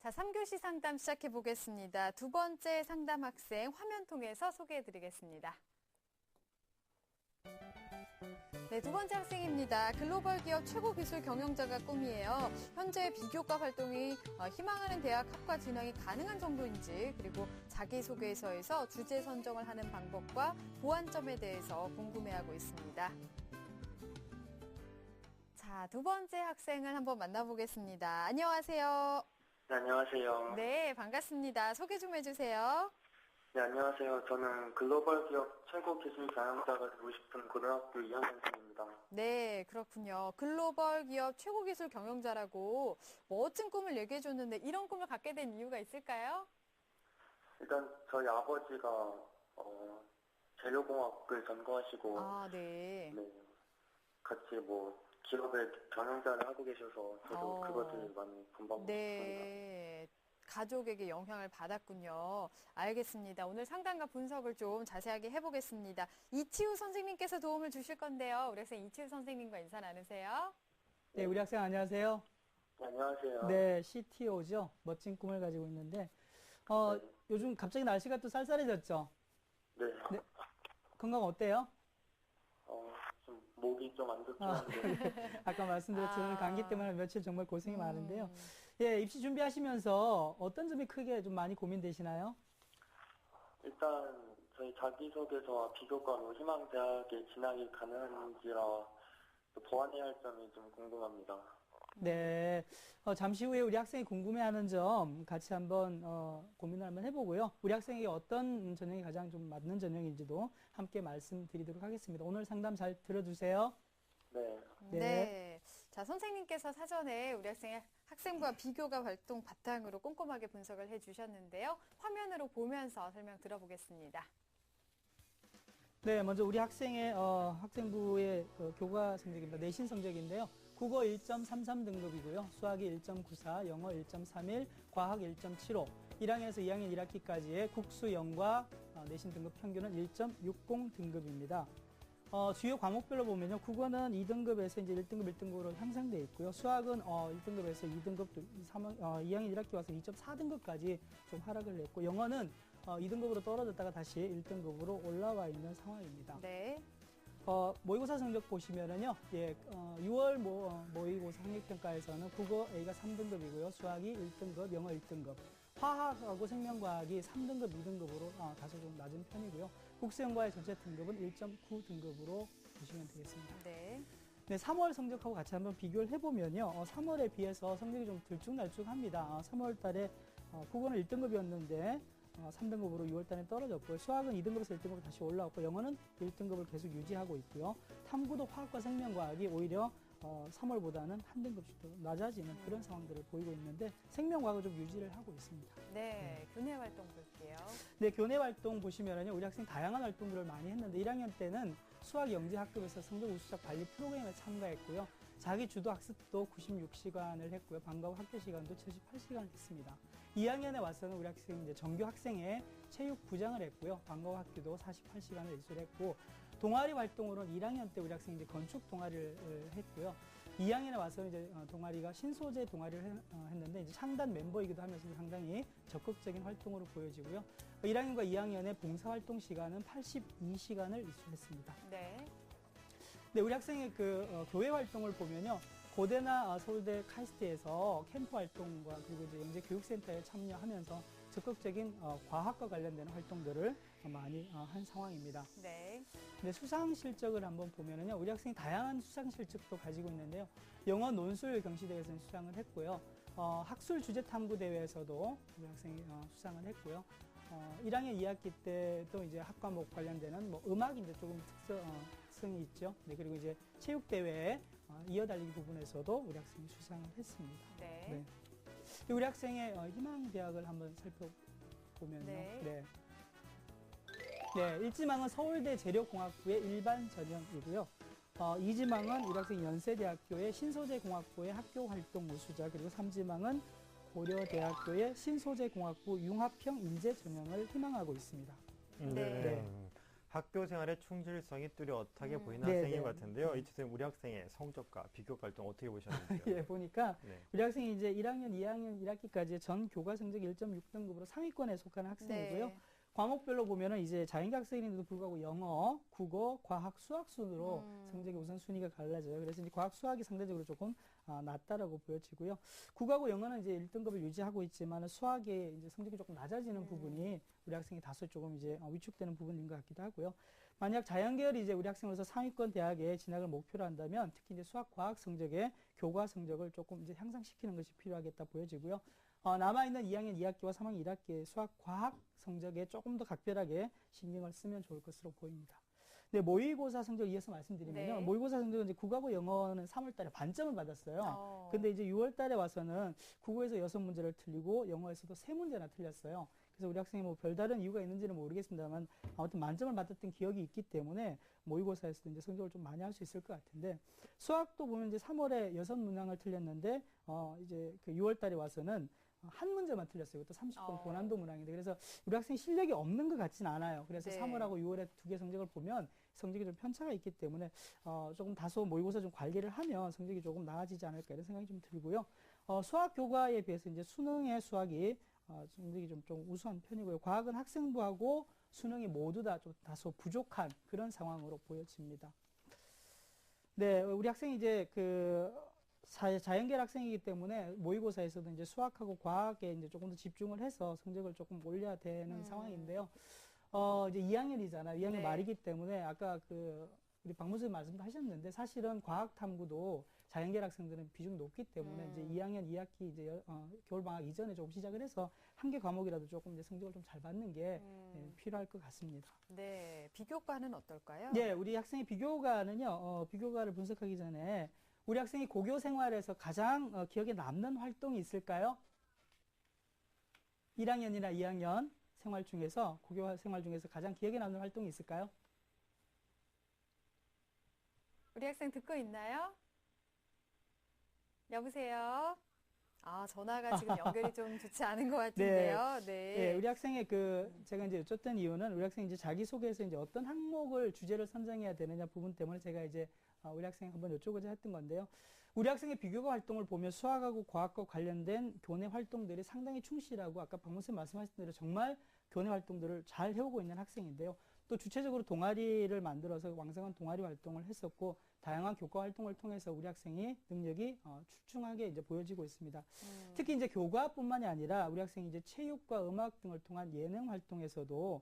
자, 3교시 상담 시작해 보겠습니다. 두 번째 상담 학생 화면 통해서 소개해 드리겠습니다. 네, 두 번째 학생입니다. 글로벌 기업 최고 기술 경영자가 꿈이에요. 현재 비교과 활동이 희망하는 대학 학과 진학이 가능한 정도인지, 그리고 자기소개서에서 주제 선정을 하는 방법과 보완점에 대해서 궁금해하고 있습니다. 자, 두 번째 학생을 한번 만나보겠습니다. 안녕하세요. 네, 안녕하세요. 네, 반갑습니다. 소개 좀 해주세요. 네, 안녕하세요. 저는 글로벌 기업 최고 기술 경영자가 되고 싶은 고등학교 2학년생입니다. 네, 그렇군요. 글로벌 기업 최고 기술 경영자라고 멋진 꿈을 얘기해 줬는데 이런 꿈을 갖게 된 이유가 있을까요? 일단 저희 아버지가 재료공학을 전공하시고 네. 네, 같이 기업의 경영자를 하고 계셔서 저도 그것을 많이 본받고 네. 있습니다. 가족에게 영향을 받았군요. 알겠습니다. 오늘 상담과 분석을 좀 자세하게 해보겠습니다. 이치우 선생님께서 도움을 주실 건데요. 우리 학생 이치우 선생님과 인사 나누세요. 네, 우리 학생 안녕하세요. 네, 안녕하세요. 네, CTO죠. 멋진 꿈을 가지고 있는데, 네. 요즘 갑자기 날씨가 또 쌀쌀해졌죠? 네. 네. 건강 어때요? 좀 목이 좀 안 좋긴 한데. 아까 말씀드렸지만 감기 때문에 며칠 정말 고생이 많은데요. 예, 입시 준비하시면서 어떤 점이 크게 좀 많이 고민되시나요? 일단 저희 자기소개서와 비교과로 희망대학에 진학이 가능한지라 또 보완해야 할 점이 좀 궁금합니다. 네, 잠시 후에 우리 학생이 궁금해하는 점 같이 한번 고민을 한번 해보고요. 우리 학생에게 어떤 전형이 가장 좀 맞는 전형인지도 함께 말씀드리도록 하겠습니다. 오늘 상담 잘 들어주세요. 네. 네. 자, 선생님께서 사전에 우리 학생과 비교과 활동 바탕으로 꼼꼼하게 분석을 해주셨는데요. 화면으로 보면서 설명 들어보겠습니다. 네, 먼저 우리 학생의 학생부의 교과 성적입니다. 내신 성적인데요. 국어 1.33 등급이고요. 수학이 1.94, 영어 1.31, 과학 1.75, 1학년에서 2학년 1학기까지의 국수, 영과 내신 등급 평균은 1.60 등급입니다. 주요 과목별로 보면요. 국어는 2등급에서 이제 1등급, 1등급으로 향상되어 있고요. 수학은 1등급에서 2등급, 2학년 1학기 와서 2.4등급까지 좀 하락을 했고, 영어는 2등급으로 떨어졌다가 다시 1등급으로 올라와 있는 상황입니다. 네. 모의고사 성적 보시면은요, 6월 모의고사 학력평가에서는 국어 A가 3등급이고요. 수학이 1등급, 영어 1등급. 화학하고 생명과학이 3등급, 2등급으로 다소 좀 낮은 편이고요. 국수영과의 전체 등급은 1.9등급으로 보시면 되겠습니다. 네. 네, 3월 성적하고 같이 한번 비교를 해보면요. 3월에 비해서 성적이 좀 들쭉날쭉합니다. 3월 달에 국어는 1등급이었는데 3등급으로 6월 달에 떨어졌고요. 수학은 2등급에서 1등급으로 다시 올라왔고, 영어는 1등급을 계속 유지하고 있고요. 탐구도 화학과 생명과학이 오히려 3월보다는 한 등급씩 더 낮아지는 그런 상황들을 보이고 있는데, 생명과학을 좀 유지를 하고 있습니다. 네, 교내 활동 볼게요. 네, 교내 활동 보시면은요, 우리 학생 다양한 활동들을 많이 했는데, 1학년 때는 수학 영재 학급에서 성적 우수작 관리 프로그램에 참가했고요. 자기 주도 학습도 96시간을 했고요. 방과 후 학교 시간도 78시간을 했습니다. 2학년에 와서는 우리 학생이 이제 정규 학생회 체육 부장을 했고요. 방과 후 학교도 48시간을 이수했고, 동아리 활동으로는 1학년 때 우리 학생이 이제 건축 동아리를 했고요. 2학년에 와서는 이제 동아리가 신소재 동아리를 했는데, 이제 창단 멤버이기도 하면서 상당히 적극적인 활동으로 보여지고요. 1학년과 2학년의 봉사활동 시간은 82시간을 이수했습니다. 네. 네, 우리 학생의 교회 활동을 보면요. 고대나 서울대 카이스트에서 캠프 활동과 그리고 이제 영재 교육센터에 참여하면서 적극적인 과학과 관련된 활동들을 많이 한 상황입니다. 네. 근데 수상 실적을 한번 보면은요. 우리 학생이 다양한 수상 실적도 가지고 있는데요. 영어 논술 경시대회에서는 수상을 했고요. 학술 주제 탐구 대회에서도 우리 학생이 수상을 했고요. 1학년 2학기 때도 이제 학과목 관련되는 음악이 이제 조금 특성이 있죠. 네, 그리고 이제 체육대회에 이어달리기 부분에서도 우리 학생이 수상을 했습니다. 네. 네. 우리 학생의 희망대학을 한번 살펴보면요. 네. 네, 1지망은 서울대 재료공학부의 일반 전형이고요. 2지망은 우리 학생 연세대학교의 신소재공학부의 학교활동 우수자, 그리고 3지망은 고려대학교의 신소재공학부 융합형 인재 전형을 희망하고 있습니다. 네. 학교 생활의 충실성이 뚜렷하게 보이는 네, 학생인 네. 것 같은데요. 이철 선생님, 우리 학생의 성적과 비교 활동 어떻게 보셨는지요? 예, 보니까 네. 우리 학생이 이제 1학년, 2학년 1학기까지 전 교과 성적 1.6등급으로 상위권에 속하는 학생이고요. 네. 과목별로 보면은 이제 자연계 학생인데도 불구하고 영어, 국어, 과학, 수학 순으로 성적이 우선 순위가 갈라져요. 그래서 이제 과학, 수학이 상대적으로 조금 낮다라고 보여지고요. 국어하고 영어는 이제 1등급을 유지하고 있지만 수학에 이제 성적이 조금 낮아지는 부분이 우리 학생이 다소 조금 이제 위축되는 부분인 것 같기도 하고요. 만약 자연계열이 이제 우리 학생으로서 상위권 대학에 진학을 목표로 한다면 특히 이제 수학, 과학 성적의 교과 성적을 조금 이제 향상시키는 것이 필요하겠다 보여지고요. 남아있는 2학년 2학기와 3학년 1학기의 수학, 과학 성적에 조금 더 각별하게 신경을 쓰면 좋을 것으로 보입니다. 네, 모의고사 성적 이어서 말씀드리면요. 네. 모의고사 성적은 이제 국어하고 영어는 3월 달에 반점을 받았어요. 근데 이제 6월 달에 와서는 국어에서 6문제를 틀리고 영어에서도 3문제나 틀렸어요. 그래서 우리 학생이 뭐 별다른 이유가 있는지는 모르겠습니다만 아무튼 만점을 받았던 기억이 있기 때문에 모의고사에서도 이제 성적을 좀 많이 할 수 있을 것 같은데 수학도 보면 이제 3월에 6문항을 틀렸는데 이제 그 6월 달에 와서는 한 문제만 틀렸어요. 또 30번 고난도 문항인데 그래서 우리 학생 실력이 없는 것 같진 않아요. 그래서 네. 3월하고 6월에 두 개 성적을 보면 성적이 좀 편차가 있기 때문에 조금 다소 모의고사 좀 관리를 하면 성적이 조금 나아지지 않을까 이런 생각이 좀 들고요. 수학 교과에 비해서 이제 수능의 수학이 성적이 좀 우수한 편이고요. 과학은 학생부하고 수능이 모두 다 좀 다소 부족한 그런 상황으로 보여집니다. 네, 우리 학생이 이제 자연계열 학생이기 때문에 모의고사에서도 이제 수학하고 과학에 이제 조금 더 집중을 해서 성적을 조금 올려야 되는 상황인데요. 이제 2학년이잖아요. 2학년 네. 말이기 때문에 아까 우리 박 선생님 말씀도 하셨는데 사실은 과학 탐구도 자연계열 학생들은 비중이 높기 때문에 이제 2학년 2학기 이제 겨울방학 이전에 조금 시작을 해서 한 개 과목이라도 조금 이제 성적을 좀 잘 받는 게 필요할 것 같습니다. 네, 비교과는 어떨까요? 네, 우리 학생의 비교과는요, 비교과를 분석하기 전에 우리 학생이 고교 생활에서 가장 기억에 남는 활동이 있을까요? 1학년이나 2학년 생활 중에서, 고교 생활 중에서 가장 기억에 남는 활동이 있을까요? 우리 학생 듣고 있나요? 여보세요? 전화가 지금 연결이 좀 좋지 않은 것 같은데요. 네. 네, 우리 학생의 제가 이제 여쭙던 이유는 우리 학생이 이제 자기소개에서 이제 어떤 항목을 주제를 선정해야 되느냐 부분 때문에 제가 이제 우리 학생 한번 여쭤보자 했던 건데요. 우리 학생의 비교과 활동을 보면 수학하고 과학과 관련된 교내 활동들이 상당히 충실하고 아까 박 선생님 말씀하신 대로 정말 교내 활동들을 잘 해오고 있는 학생인데요. 또 주체적으로 동아리를 만들어서 왕성한 동아리 활동을 했었고 다양한 교과 활동을 통해서 우리 학생이 능력이 출중하게 이제 보여지고 있습니다. 특히 이제 교과뿐만이 아니라 우리 학생이 이제 체육과 음악 등을 통한 예능 활동에서도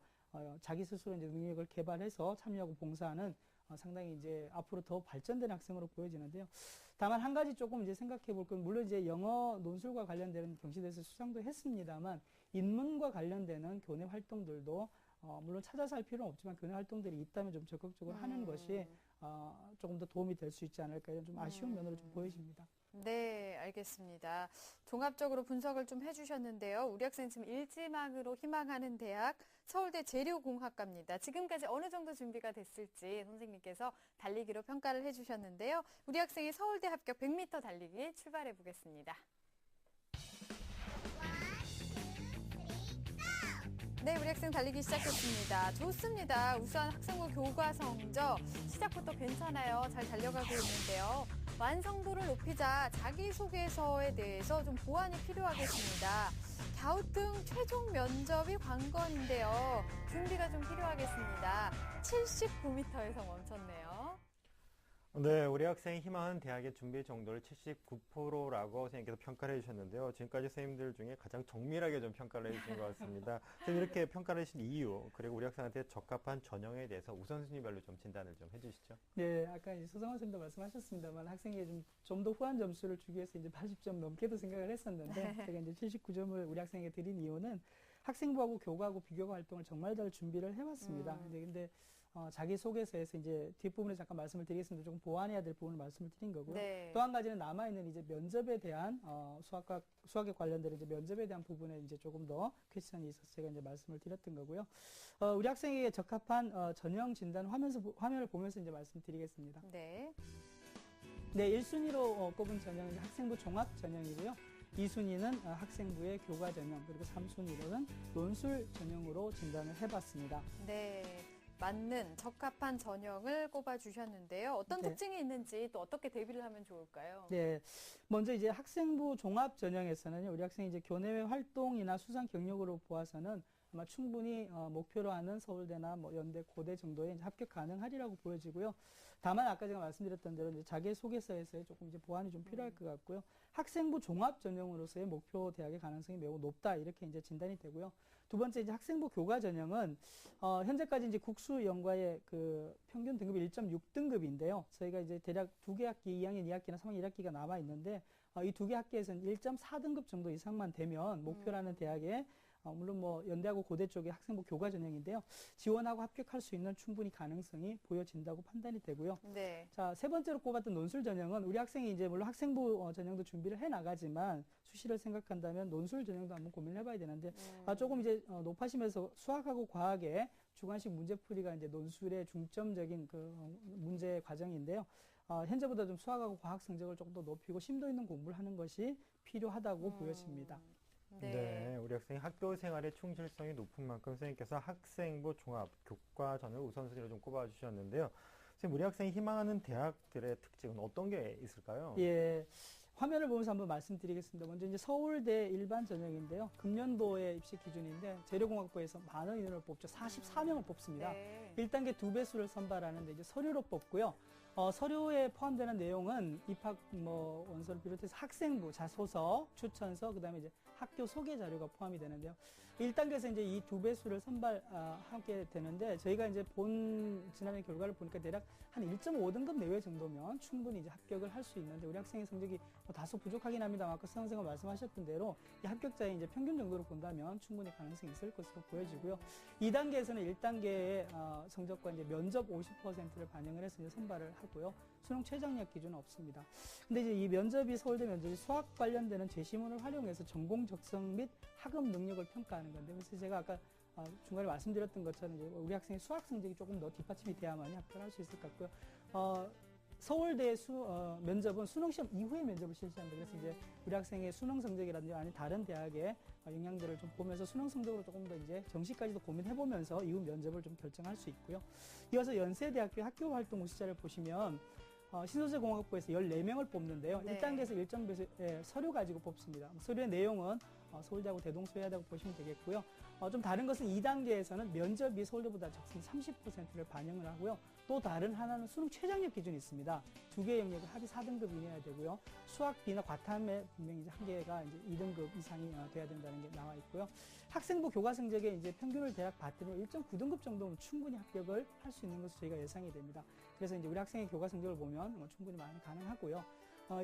자기 스스로 이제 능력을 개발해서 참여하고 봉사하는 상당히 이제 앞으로 더 발전된 학생으로 보여지는데요. 다만 한 가지 조금 이제 생각해 볼 건 물론 이제 영어 논술과 관련되는 경시대에서 수상도 했습니다만 인문과 관련되는 교내 활동들도 물론 찾아서 할 필요는 없지만 교내 활동들이 있다면 좀 적극적으로 하는 것이 조금 더 도움이 될 수 있지 않을까 이런 좀 아쉬운 면으로 좀 보여집니다. 네, 알겠습니다. 종합적으로 분석을 좀 해주셨는데요. 우리 학생 지금 일지망으로 희망하는 대학 서울대 재료공학과입니다. 지금까지 어느 정도 준비가 됐을지 선생님께서 달리기로 평가를 해주셨는데요. 우리 학생의 서울대 합격 100m 달리기 출발해 보겠습니다. 네, 우리 학생 달리기 시작했습니다. 좋습니다. 우수한 학생부 교과 성적 시작부터 괜찮아요. 잘 달려가고 있는데요. 완성도를 높이자 자기소개서에 대해서 좀 보완이 필요하겠습니다. 갸우뚱 최종 면접이 관건인데요. 준비가 좀 필요하겠습니다. 79m에서 멈췄네요. 네, 우리 학생이 희망하는 대학의 준비 정도를 79%라고 선생님께서 평가를 해주셨는데요. 지금까지 선생님들 중에 가장 정밀하게 좀 평가를 해주신 것 같습니다. 선생님 이렇게 평가를 해주신 이유, 그리고 우리 학생한테 적합한 전형에 대해서 우선순위별로 좀 진단을 좀 해주시죠. 네, 아까 이제 소상원 선생님도 말씀하셨습니다만 학생에게 좀 더 후한 점수를 주기 위해서 이제 80점 넘게도 생각을 했었는데 제가 이제 79점을 우리 학생에게 드린 이유는 학생부하고 교과하고 비교과 활동을 정말 잘 준비를 해왔습니다. 근데 자기소개서에서 이제 뒷부분에 잠깐 말씀을 드리겠습니다. 조금 보완해야 될 부분을 말씀을 드린 거고요. 네. 또 한 가지는 남아있는 이제 면접에 대한, 수학에 관련된 이제 면접에 대한 부분에 이제 조금 더 퀘스천이 있어서 제가 이제 말씀을 드렸던 거고요. 우리 학생에게 적합한, 전형 진단 화면을 보면서 이제 말씀드리겠습니다. 네. 네, 1순위로 꼽은 전형은 학생부 종합 전형이고요. 2순위는 학생부의 교과 전형, 그리고 3순위로는 논술 전형으로 진단을 해봤습니다. 네. 맞는 적합한 전형을 꼽아주셨는데요. 어떤 네. 특징이 있는지 또 어떻게 대비를 하면 좋을까요? 네, 먼저 이제 학생부 종합 전형에서는요, 우리 학생이 이제 교내외 활동이나 수상 경력으로 보아서는 아마 충분히 목표로 하는 서울대나 뭐 연대, 고대 정도에 이제 합격 가능하리라고 보여지고요. 다만 아까 제가 말씀드렸던 대로 이제 자기소개서에서의 조금 이제 보완이 좀 필요할 것 같고요. 학생부 종합 전형으로서의 목표 대학의 가능성이 매우 높다 이렇게 이제 진단이 되고요. 두 번째 이제 학생부 교과 전형은 현재까지 이제 국수 연과의 그 평균 등급이 1.6등급인데요. 저희가 이제 대략 2개 학기, 2학년 2학기나 3학년 1학기가 남아 있는데 이 2개 학기에서는 1.4등급 정도 이상만 되면 목표라는 대학에 물론 뭐 연대하고 고대 쪽의 학생부 교과 전형인데요. 지원하고 합격할 수 있는 충분히 가능성이 보여진다고 판단이 되고요. 네. 자, 세 번째로 꼽았던 논술 전형은 우리 학생이 이제 물론 학생부 전형도 준비를 해 나가지만 수시를 생각한다면 논술 전형도 한번 고민을 해봐야 되는데 조금 이제 높아지면서 수학하고 과학의 주관식 문제풀이가 이제 논술의 중점적인 그 문제 과정인데요. 현재보다 좀 수학하고 과학 성적을 조금 더 높이고 심도 있는 공부를 하는 것이 필요하다고 보여집니다. 네, 우리 학생이 학교 생활의 충실성이 높은 만큼 선생님께서 학생부 종합 교과 전형을 우선순위로 좀 꼽아주셨는데요. 선생님, 우리 학생이 희망하는 대학들의 특징은 어떤 게 있을까요? 예. 화면을 보면서 한번 말씀드리겠습니다. 먼저 이제 서울대 일반 전형인데요. 금년도의 입시 기준인데 재료공학부에서 많은 인원을 뽑죠. 44명을 뽑습니다. 네. 1단계 2배수를 선발하는데 이제 서류로 뽑고요. 서류에 포함되는 내용은 입학 원서를 비롯해서 학생부, 자소서, 추천서, 그다음에 이제 학교 소개 자료가 포함이 되는데요. 1단계에서 이제 이 2배수를 선발하게 되는데 저희가 이제 지난해 결과를 보니까 대략 한 1.5등급 내외 정도면 충분히 이제 합격을 할 수 있는데 우리 학생의 성적이 다소 부족하긴 합니다만 아까 수강생가 말씀하셨던 대로 이 합격자의 이제 평균 정도로 본다면 충분히 가능성이 있을 것으로 보여지고요. 2단계에서는 1단계의 성적과 이제 면접 50%를 반영을 해서 이제 선발을 하고요. 수능 최저학력 기준은 없습니다. 근데 이제 이 면접이 서울대 면접이 수학 관련되는 제시문을 활용해서 전공 적성 및 학업 능력을 평가하는 건데 그래서 제가 아까 중간에 말씀드렸던 것처럼 이제 우리 학생의 수학 성적이 조금 더 뒷받침이 돼야만이 합격할 수 있을 것 같고요. 서울대 면접은 수능시험 이후에 면접을 실시합니다. 그래서 이제 우리 학생의 수능 성적이라든지 아니면 다른 대학의 영향들을 좀 보면서 수능 성적으로 조금 더 이제 정시까지도 고민해보면서 이후 면접을 좀 결정할 수 있고요. 이어서 연세대학교 학교 활동 우수자를 보시면 신소재공학부에서 14명을 뽑는데요. 네. 1단계에서 1점배수 서류 가지고 뽑습니다. 서류의 내용은 서울대하고 대동소이하다고 보시면 되겠고요. 좀 다른 것은 2단계에서는 면접이 서울대보다 적성 30%를 반영을 하고요. 또 다른 하나는 수능 최저학력 기준이 있습니다. 두 개의 영역을 합의 4등급 이내야 되고요. 수학 B나 과탐에 분명히 이제 한 개가 이제 2등급 이상이 돼야 된다는 게 나와 있고요. 학생부 교과 성적에 이제 평균을 대략 봤더니 1.9등급 정도면 충분히 합격을 할 수 있는 것으로 저희가 예상이 됩니다. 그래서 이제 우리 학생의 교과 성적을 보면 충분히 많이 가능하고요.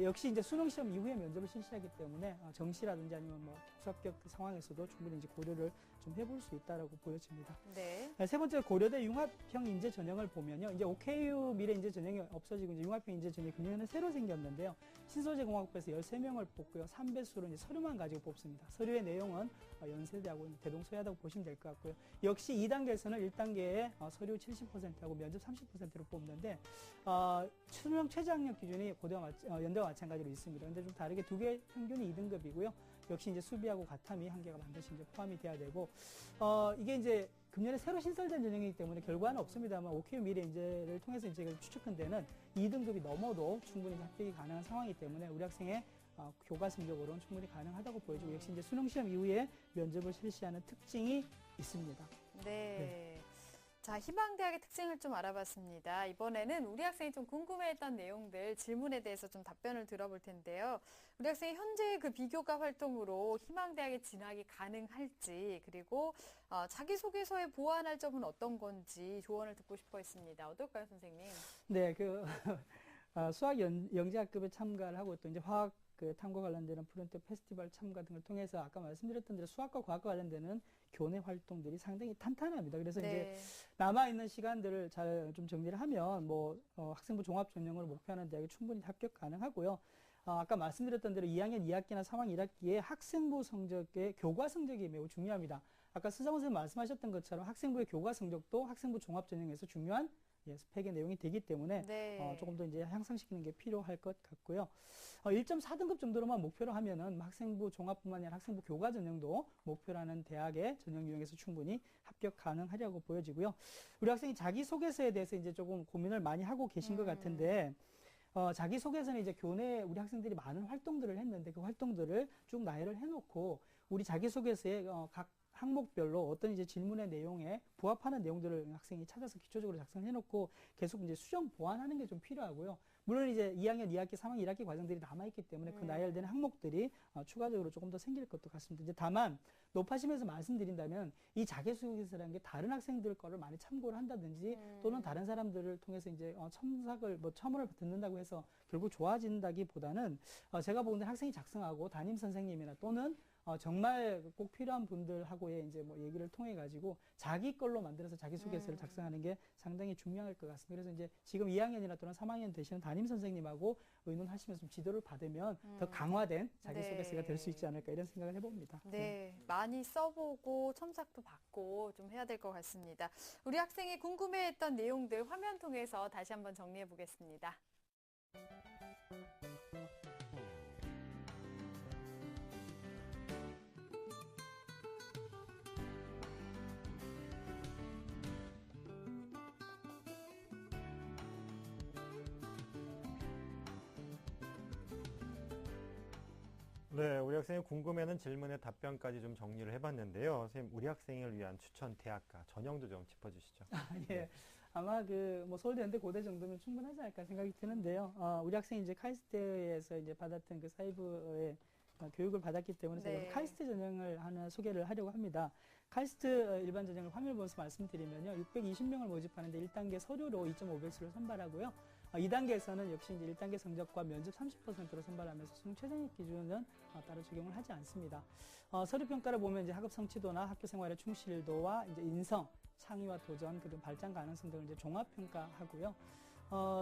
역시 이제 수능 시험 이후에 면접을 실시하기 때문에 정시라든지 아니면 뭐 특수합격 상황에서도 충분히 이제 고려를 좀 해볼 수 있다라고 보여집니다. 네. 세 번째 고려대 융합형 인재 전형을 보면요, 이제 OKU 미래 인재 전형이 없어지고 이제 융합형 인재 전형이 금년에 새로 생겼는데요. 신소재공학부에서 13명을 뽑고요, 3배수로 이제 서류만 가지고 뽑습니다. 서류의 내용은 연세대하고 대동소이하다고 보시면 될 것 같고요. 역시 2단계에서는 1단계에 서류 70%하고 면접 30%로 뽑는데 수능 최저학력 기준이 연대와 마찬가지로 있습니다. 근데 좀 다르게 두 개 평균이 2등급이고요. 역시 이제 수비하고 과탐이 한 개가 반드시 이제 포함이 돼야 되고 이게 이제 금년에 새로 신설된 전형이기 때문에 결과는 없습니다만 OKU 미래 인재를 통해서 이제 추측한 데는 2등급이 넘어도 충분히 합격이 가능한 상황이기 때문에 우리 학생의 교과 성적으로는 충분히 가능하다고 보여지고 역시 이제 수능 시험 이후에 면접을 실시하는 특징이 있습니다. 네. 자, 희망대학의 특징을 좀 알아봤습니다. 이번에는 우리 학생이 좀 궁금해했던 내용들, 질문에 대해서 좀 답변을 들어볼 텐데요. 우리 학생이 현재 그 비교과 활동으로 희망대학에 진학이 가능할지, 그리고 자기소개서에 보완할 점은 어떤 건지 조언을 듣고 싶어 했습니다. 어떨까요, 선생님? 네, 수학 영재학급에 참가를 하고 또 이제 화학 탐과 관련되는 프론트 페스티벌 참가 등을 통해서 아까 말씀드렸던 대로 수학과 과학과 관련되는 교내 활동들이 상당히 탄탄합니다. 그래서 네. 이제 남아있는 시간들을 잘 좀 정리를 하면 학생부 종합 전형을 목표하는 대학에 충분히 합격 가능하고요. 아까 말씀드렸던 대로 2학년 2학기나 3학년 1학기에 학생부 성적의 교과 성적이 매우 중요합니다. 아까 스상원 선생님 말씀하셨던 것처럼 학생부의 교과 성적도 학생부 종합 전형에서 중요한 스펙의 내용이 되기 때문에 네. 조금 더 이제 향상시키는 게 필요할 것 같고요. 1.4등급 정도로만 목표로 하면은 학생부 종합뿐만 아니라 학생부 교과 전형도 목표로 하는 대학의 전형 유형에서 충분히 합격 가능하리라고 보여지고요. 우리 학생이 자기소개서에 대해서 이제 조금 고민을 많이 하고 계신 것 같은데, 자기소개서는 이제 교내에 우리 학생들이 많은 활동들을 했는데 그 활동들을 쭉 나열을 해놓고 우리 자기소개서에 각 항목별로 어떤 이제 질문의 내용에 부합하는 내용들을 학생이 찾아서 기초적으로 작성해놓고 계속 이제 수정 보완하는 게 좀 필요하고요. 물론 이제 2학년 2학기, 3학년 1학기 과정들이 남아있기 때문에 그 나열된 항목들이 추가적으로 조금 더 생길 것도 같습니다. 이제 다만 높아심에서 말씀드린다면 이 자기소개서라는 게 다른 학생들 거를 많이 참고를 한다든지 또는 다른 사람들을 통해서 이제 첨언을 듣는다고 해서 결국 좋아진다기보다는 제가 보기에는 학생이 작성하고 담임 선생님이나 또는 정말 꼭 필요한 분들하고의 이제 뭐 얘기를 통해 가지고 자기 걸로 만들어서 자기소개서를 작성하는 게 상당히 중요할 것 같습니다. 그래서 이제 지금 2학년이나 또는 3학년 되시는 담임 선생님하고 의논하시면서 좀 지도를 받으면 더 강화된 자기소개서가 될 수 있지 않을까 이런 생각을 해봅니다. 네, 많이 써보고 첨삭도 받고 좀 해야 될 것 같습니다. 우리 학생이 궁금해했던 내용들 화면 통해서 다시 한번 정리해 보겠습니다. 네, 우리 학생이 궁금해하는 질문의 답변까지 좀 정리를 해봤는데요. 선생님, 우리 학생을 위한 추천 대학과 전형도 좀 짚어주시죠. 예. 아마 서울대, 연대, 고대 정도면 충분하지 않을까 생각이 드는데요. 우리 학생이 이제 카이스트에서 이제 받았던 그 사이브의 교육을 받았기 때문에 제가 카이스트 전형을 하나 소개를 하려고 합니다. 카이스트 일반 전형을 화면을 보면서 말씀드리면요. 620명을 모집하는데 1단계 서류로 2.5배수를 선발하고요. 2단계에서는 역시 이제 1단계 성적과 면접 30%로 선발하면서 수능 최저인입 기준은 따로 적용을 하지 않습니다. 서류 평가를 보면 이제 학업 성취도나 학교 생활의 충실도와 이제 인성, 창의와 도전, 그리고 발전 가능성 등을 이제 종합 평가하고요.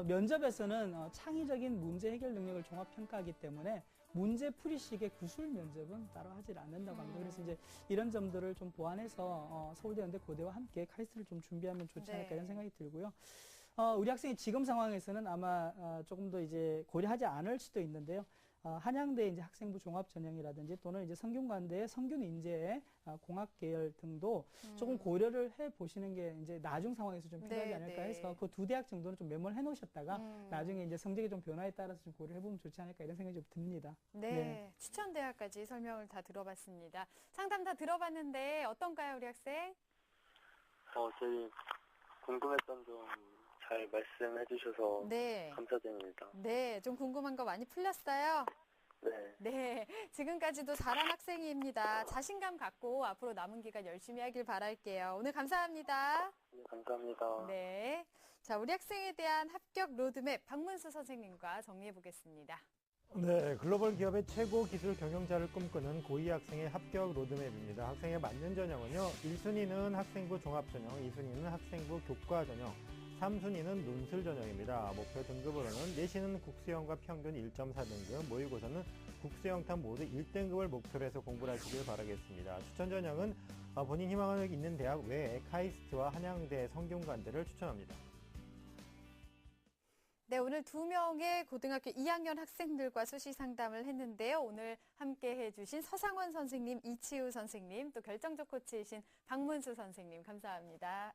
면접에서는 창의적인 문제 해결 능력을 종합 평가하기 때문에 문제 풀이식의 구술 면접은 따로 하질 않는다고 합니다. 그래서 이제 이런 점들을 좀 보완해서 서울대, 연대, 고대와 함께 카이스트를 좀 준비하면 좋지 않을까 이런 생각이 들고요. 우리 학생이 지금 상황에서는 아마 조금 더 이제 고려하지 않을 수도 있는데요. 한양대 이제 학생부 종합 전형이라든지 또는 이제 성균관대 성균 인재 공학 계열 등도 조금 고려를 해 보시는 게 이제 나중 상황에서 좀 필요하지 않을까 해서 그 두 대학 정도는 좀 메모를 해 놓으셨다가 나중에 이제 성적이 좀 변화에 따라서 좀 고려해 보면 좋지 않을까 이런 생각이 좀 듭니다. 네, 추천 대학까지 설명을 다 들어봤습니다. 상담 다 들어봤는데 어떤가요, 우리 학생? 저희 궁금했던 점 잘 말씀해 주셔서 감사드립니다. 네, 좀 궁금한 거 많이 풀렸어요? 네. 네, 지금까지도 잘한 학생입니다. 자신감 갖고 앞으로 남은 기간 열심히 하길 바랄게요. 오늘 감사합니다. 네, 감사합니다. 네, 자, 우리 학생에 대한 합격 로드맵 박문수 선생님과 정리해 보겠습니다. 네, 글로벌 기업의 최고 기술 경영자를 꿈꾸는 고2 학생의 합격 로드맵입니다. 학생의 맞는 전형은요. 1순위는 학생부 종합 전형, 2순위는 학생부 교과 전형, 3순위는 논술 전형입니다. 목표 등급으로는 내신은 국수형과 평균 1.4등급, 모의고사는 국수형탄 모두 1등급을 목표로 해서 공부를 하시길 바라겠습니다. 추천 전형은 본인 희망을 있는 대학 외에 카이스트와 한양대, 성균관대를 추천합니다. 네, 오늘 2명의 고등학교 2학년 학생들과 수시 상담을 했는데요. 오늘 함께 해주신 서상원 선생님, 이치우 선생님, 또 결정적 코치이신 박문수 선생님, 감사합니다.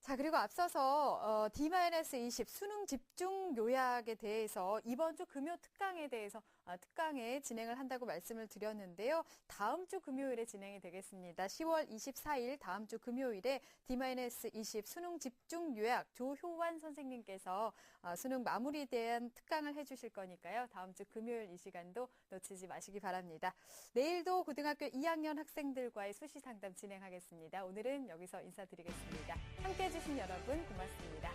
자, 그리고 앞서서 D-20 수능 집중 요약에 대해서 이번 주 금요 특강에 대해서 특강에 진행을 한다고 말씀을 드렸는데요. 다음 주 금요일에 진행이 되겠습니다. 10월 24일 다음 주 금요일에 D-20 수능 집중 요약 조효환 선생님께서 수능 마무리에 대한 특강을 해주실 거니까요. 다음 주 금요일 이 시간도 놓치지 마시기 바랍니다. 내일도 고등학교 2학년 학생들과의 수시 상담 진행하겠습니다. 오늘은 여기서 인사드리겠습니다. 함께해 주신 여러분 고맙습니다.